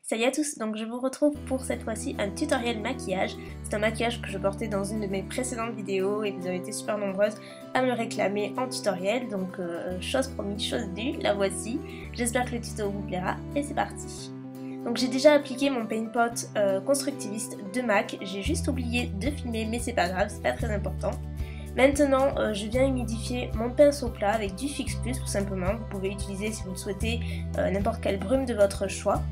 Salut à tous, donc je vous retrouve pour cette fois-ci un tutoriel maquillage. C'est un maquillage que je portais dans une de mes précédentes vidéos et vous avez été super nombreuses à me le réclamer en tutoriel. Donc chose promise, chose due, la voici. J'espère que le tuto vous plaira et c'est parti. Donc j'ai déjà appliqué mon paint pot constructiviste de MAC. J'ai juste oublié de filmer mais c'est pas grave, c'est pas très important. Maintenant, je viens humidifier mon pinceau plat avec du Fix Plus tout simplement. Vous pouvez utiliser si vous le souhaitez n'importe quelle brume de votre choix.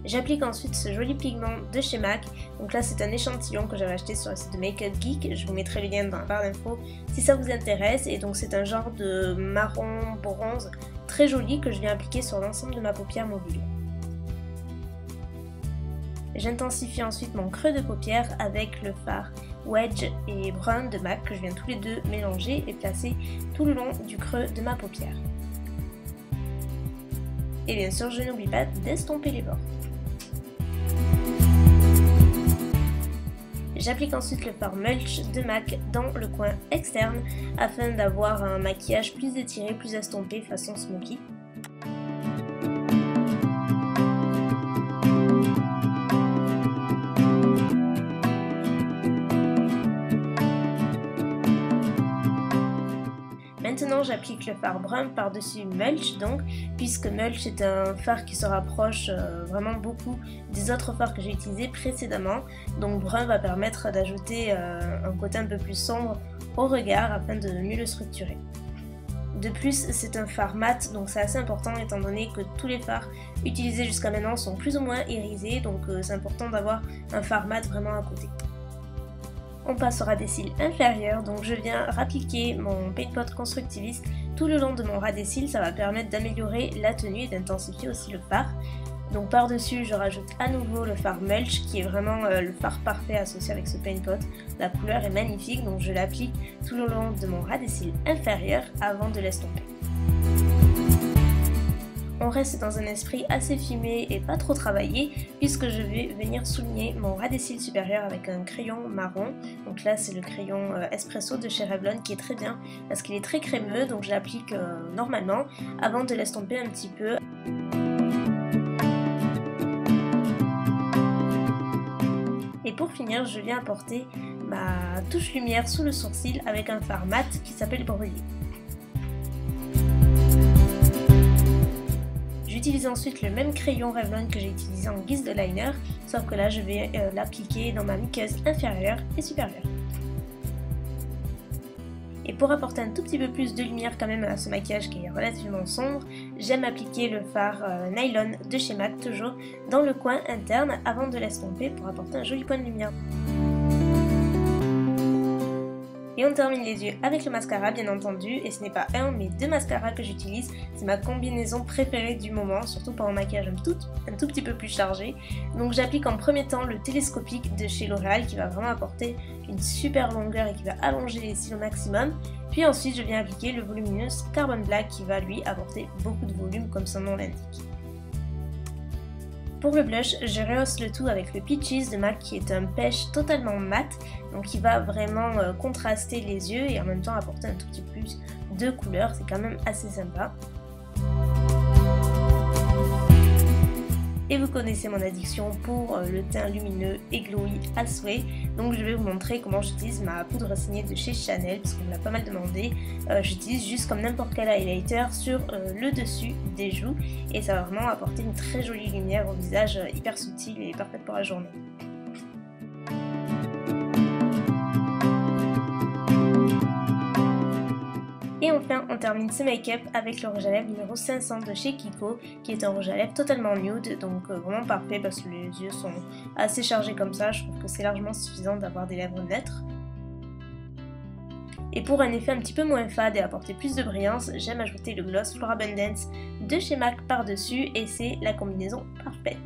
J'applique ensuite ce joli pigment de chez MAC. Donc là c'est un échantillon que j'avais acheté sur le site de Make Up Geek. Je vous mettrai le lien dans la barre d'infos si ça vous intéresse. Et donc c'est un genre de marron bronze très joli que je viens appliquer sur l'ensemble de ma paupière mobile. J'intensifie ensuite mon creux de paupière avec le fard Wedge et Brun de MAC que je viens tous les deux mélanger et placer tout le long du creux de ma paupière. Et bien sûr je n'oublie pas d'estomper les bords. J'applique ensuite le fard Mulch de MAC dans le coin externe afin d'avoir un maquillage plus étiré, plus estompé façon smoky. Maintenant j'applique le fard brun par-dessus Mulch donc, puisque Mulch est un fard qui se rapproche vraiment beaucoup des autres fards que j'ai utilisés précédemment. Donc brun va permettre d'ajouter un côté un peu plus sombre au regard afin de mieux le structurer. De plus c'est un fard mat donc c'est assez important étant donné que tous les fards utilisés jusqu'à maintenant sont plus ou moins irisés, donc c'est important d'avoir un fard mat vraiment à côté. On passe au ras des cils inférieur, donc je viens rappliquer mon paint pot constructiviste tout le long de mon ras des cils, ça va permettre d'améliorer la tenue et d'intensifier aussi le fard. Donc par dessus je rajoute à nouveau le fard Mulch qui est vraiment le fard parfait associé avec ce paint pot. La couleur est magnifique donc je l'applique tout le long de mon ras des cils inférieur avant de l'estomper. On reste dans un esprit assez fumé et pas trop travaillé puisque je vais venir souligner mon ras des cils supérieur avec un crayon marron. Donc là c'est le crayon Espresso de chez Revlon qui est très bien parce qu'il est très crémeux, donc je l'applique normalement avant de l'estomper un petit peu. Et pour finir je viens apporter ma touche lumière sous le sourcil avec un fard mat qui s'appelle Brûlé. J'utilise ensuite le même crayon Revlon que j'ai utilisé en guise de liner, sauf que là je vais l'appliquer dans ma muqueuse inférieure et supérieure. Et pour apporter un tout petit peu plus de lumière quand même à ce maquillage qui est relativement sombre, j'aime appliquer le fard nylon de chez MAC toujours dans le coin interne avant de l'estomper pour apporter un joli point de lumière. Et on termine les yeux avec le mascara bien entendu, et ce n'est pas un mais deux mascaras que j'utilise, c'est ma combinaison préférée du moment, surtout pour un maquillage un tout petit peu plus chargé. Donc j'applique en premier temps le télescopique de chez L'Oréal qui va vraiment apporter une super longueur et qui va allonger les cils au maximum. Puis ensuite je viens appliquer le volumineux Carbon Black qui va lui apporter beaucoup de volume comme son nom l'indique. Pour le blush, je rehausse le tout avec le Peaches de MAC qui est un pêche totalement mat, donc qui va vraiment contraster les yeux et en même temps apporter un tout petit peu plus de couleur, c'est quand même assez sympa. Et vous connaissez mon addiction pour le teint lumineux et glowy à souhait, donc je vais vous montrer comment j'utilise ma poudre signée de chez Chanel parce qu'on me l'a pas mal demandé. J'utilise juste comme n'importe quel highlighter sur le dessus des joues et ça va vraiment apporter une très jolie lumière au visage hyper subtil et parfaite pour la journée. Et enfin, on termine ce make-up avec le rouge à lèvres numéro 500 de chez Kiko, qui est un rouge à lèvres totalement nude, donc vraiment parfait parce que les yeux sont assez chargés comme ça, je trouve que c'est largement suffisant d'avoir des lèvres neutres. Et pour un effet un petit peu moins fade et apporter plus de brillance, j'aime ajouter le gloss Florabundance de chez MAC par-dessus et c'est la combinaison parfaite.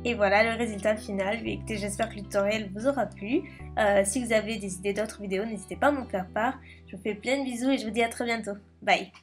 Et voilà le résultat final. Écoutez, j'espère que le tutoriel vous aura plu. Si vous avez des idées d'autres vidéos, n'hésitez pas à m'en faire part. Je vous fais plein de bisous et je vous dis à très bientôt. Bye!